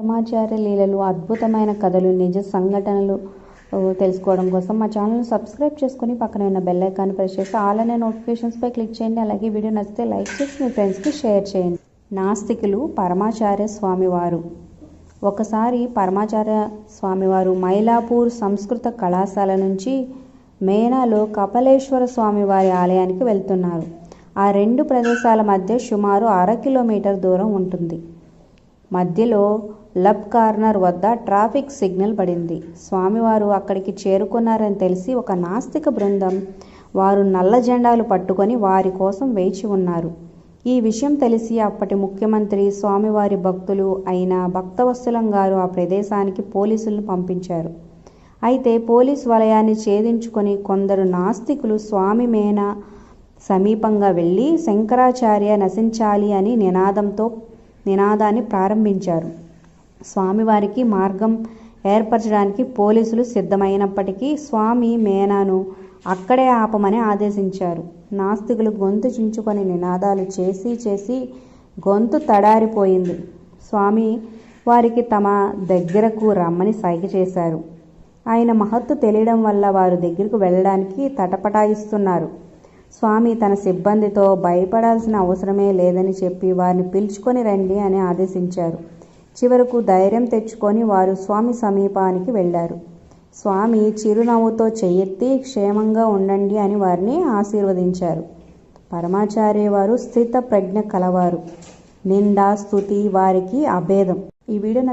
పరమాచార్య లీలలు, అద్భుతమైన కథలు, నిజ సంఘటనలు తెలుసుకోవడం కోసం మా ఛానల్ని సబ్స్క్రైబ్ చేసుకుని పక్కన ఉన్న బెల్ ఐకాన్ ప్రెస్ చేసి ఆల్ అనే నోటిఫికేషన్స్పై క్లిక్ చేయండి. అలాగే వీడియో నచ్చితే లైక్ చేసి మీ ఫ్రెండ్స్కి షేర్ చేయండి. నాస్తికులు పరమాచార్య స్వామివారు. ఒకసారి పరమాచార్య స్వామివారు మైలాపూర్ సంస్కృత కళాశాల నుంచి మేనాలో కపలేశ్వర స్వామివారి ఆలయానికి వెళ్తున్నారు. ఆ రెండు ప్రదేశాల మధ్య సుమారు 1/2 కిలోమీటర్ దూరం ఉంటుంది. మధ్యలో లబ్ కార్నర్ వద్ద ట్రాఫిక్ సిగ్నల్ పడింది. స్వామివారు అక్కడికి చేరుకున్నారని తెలిసి ఒక నాస్తిక బృందం వారు నల్ల జెండాలు పట్టుకొని వారి కోసం వేచి ఉన్నారు. ఈ విషయం తెలిసి అప్పటి ముఖ్యమంత్రి, స్వామివారి భక్తులు అయిన భక్తవత్సలం గారు ఆ ప్రదేశానికి పోలీసులను పంపించారు. అయితే పోలీసు వలయాన్ని ఛేదించుకొని కొందరు నాస్తికులు స్వామి మేనా సమీపంగా వెళ్ళి శంకరాచార్య నశించాలి అని నినాదాన్ని ప్రారంభించారు. స్వామివారికి మార్గం ఏర్పరచడానికి పోలీసులు సిద్ధమైనప్పటికీ స్వామి మేనాను అక్కడే ఆపమని ఆదేశించారు. నాస్తికులు గొంతు చించుకొని నినాదాలు చేసి గొంతు తడారిపోయింది. స్వామి వారికి తమ దగ్గరకు రమ్మని సైగ చేశారు. ఆయన మహత్తు తెలియడం వల్ల వారు దగ్గరకు వెళ్ళడానికి తటపటాయిస్తున్నారు. స్వామి తన సిబ్బందితో భయపడాల్సిన అవసరమే లేదని చెప్పి వారిని పిలుచుకొని రండి అని ఆదేశించారు. చివరకు ధైర్యం తెచ్చుకొని వారు స్వామి సమీపానికి వెళ్ళారు. స్వామి చిరునవ్వుతో చెయ్యెత్తి క్షేమంగా ఉండండి అని వారిని ఆశీర్వదించారు. పరమాచార్య వారు స్థిత ప్రజ్ఞ కలవారు. నింద స్తుతి వారికి అభేదం. ఈ వీడియో